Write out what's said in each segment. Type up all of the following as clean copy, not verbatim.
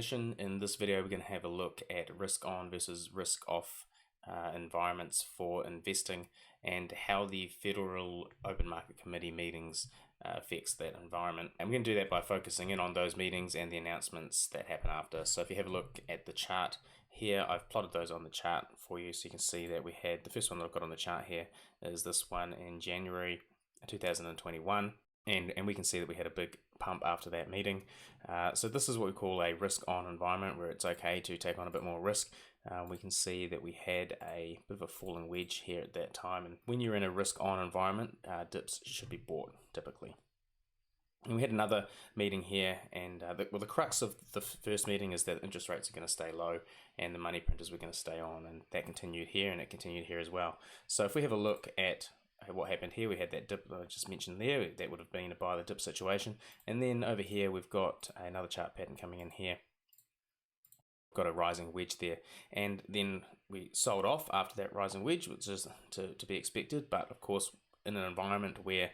definition. In this video, we're going to have a look at risk on versus risk off environments for investing and how the Federal Open Market Committee meetings affects that environment. And we're going to do that by focusing in on those meetings and the announcements that happen after. So if you have a look at the chart here, I've plotted those on the chart for you so you can see that we had the first one that I've got on the chart here is this one in January 2021. And we can see that we had a big pump after that meeting. So this is what we call a risk on environment, where it's okay to take on a bit more risk. We can see that we had a bit of a falling wedge here at that time. And when you're in a risk on environment, dips should be bought typically. And we had another meeting here, and the crux of the first meeting is that interest rates are going to stay low and the money printers were going to stay on, and that continued here and it continued here as well. So if we have a look at what happened here, we had that dip that I just mentioned there. That would have been a buy the dip situation. And then over here, we've got another chart pattern coming in here. Got a rising wedge there. And then we sold off after that rising wedge, which is to be expected. But of course, in an environment where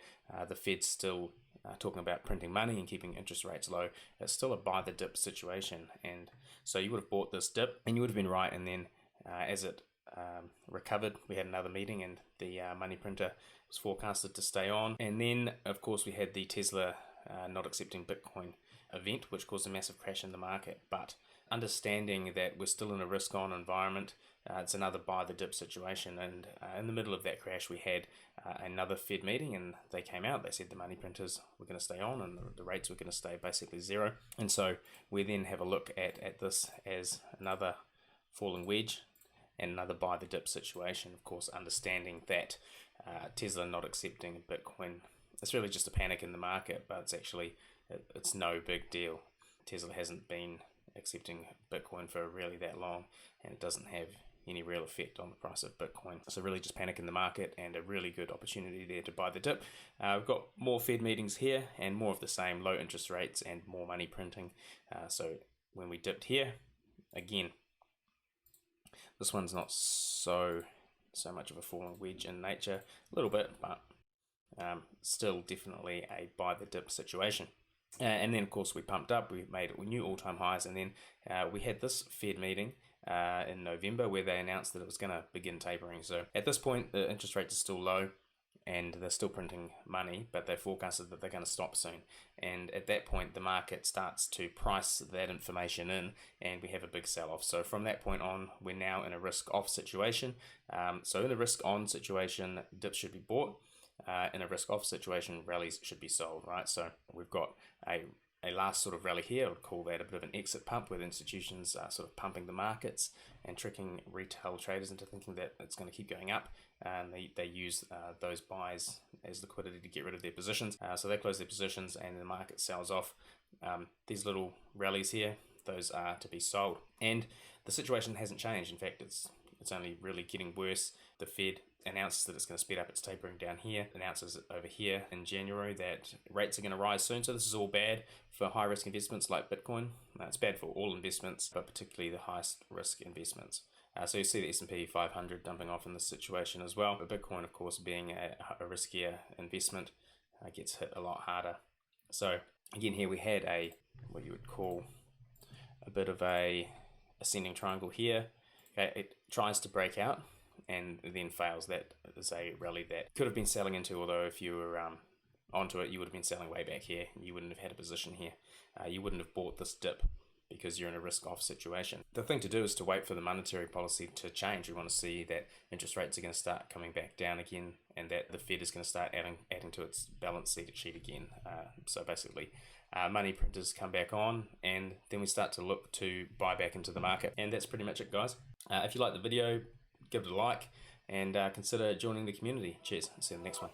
the Fed's still talking about printing money and keeping interest rates low, it's still a buy the dip situation. And so you would have bought this dip and you would have been right. And then as it recovered, we had another meeting and the money printer was forecasted to stay on. And then of course we had the Tesla not accepting Bitcoin event, which caused a massive crash in the market. But understanding that we're still in a risk on environment, it's another buy the dip situation. And in the middle of that crash, we had another Fed meeting, and they came out, they said the money printers were going to stay on and the rates were going to stay basically zero. And so we then have a look at this as another falling wedge and another buy the dip situation. Of course, understanding that Tesla not accepting Bitcoin, it's really just a panic in the market, but it's actually, it's no big deal. Tesla hasn't been accepting Bitcoin for really that long, and it doesn't have any real effect on the price of Bitcoin. So really just panic in the market and a really good opportunity there to buy the dip. We've got more Fed meetings here and more of the same, low interest rates and more money printing. So when we dipped here, again, this one's not so much of a falling wedge in nature, a little bit, but still definitely a buy the dip situation. And then of course we pumped up, we made new all-time highs, and then we had this Fed meeting in November where they announced that it was going to begin tapering. So at this point the interest rates are still low and they're still printing money, but they forecasted that they're going to stop soon. And at that point, the market starts to price that information in, and we have a big sell-off. So from that point on, we're now in a risk-off situation. So in a risk-on situation, dips should be bought. In a risk-off situation, rallies should be sold, right? So we've got a last sort of rally here. I would call that a bit of an exit pump, where the institutions are sort of pumping the markets and tricking retail traders into thinking that it's going to keep going up. And they use those buys as liquidity to get rid of their positions. So they close their positions and the market sells off. These little rallies here, those are to be sold. And the situation hasn't changed. In fact, it's only really getting worse. The Fed announces that it's going to speed up its tapering down here, announces over here in January that rates are going to rise soon. So this is all bad for high risk investments like Bitcoin. It's bad for all investments, but particularly the highest risk investments. So you see the S&P 500 dumping off in this situation as well. But Bitcoin, of course, being a riskier investment, gets hit a lot harder. So again, here we had what you would call a bit of a ascending triangle here. Okay, it tries to break out and then fails. That is a rally that could have been selling into, although if you were onto it, you would have been selling way back here. You wouldn't have had a position here. You wouldn't have bought this dip because you're in a risk-off situation. The thing to do is to wait for the monetary policy to change. We want to see that interest rates are going to start coming back down again, and that the Fed is going to start adding to its balance sheet again. So basically, money printers come back on, and then we start to look to buy back into the market. And that's pretty much it, guys. If you like the video, give it a like and consider joining the community. Cheers. See you in the next one.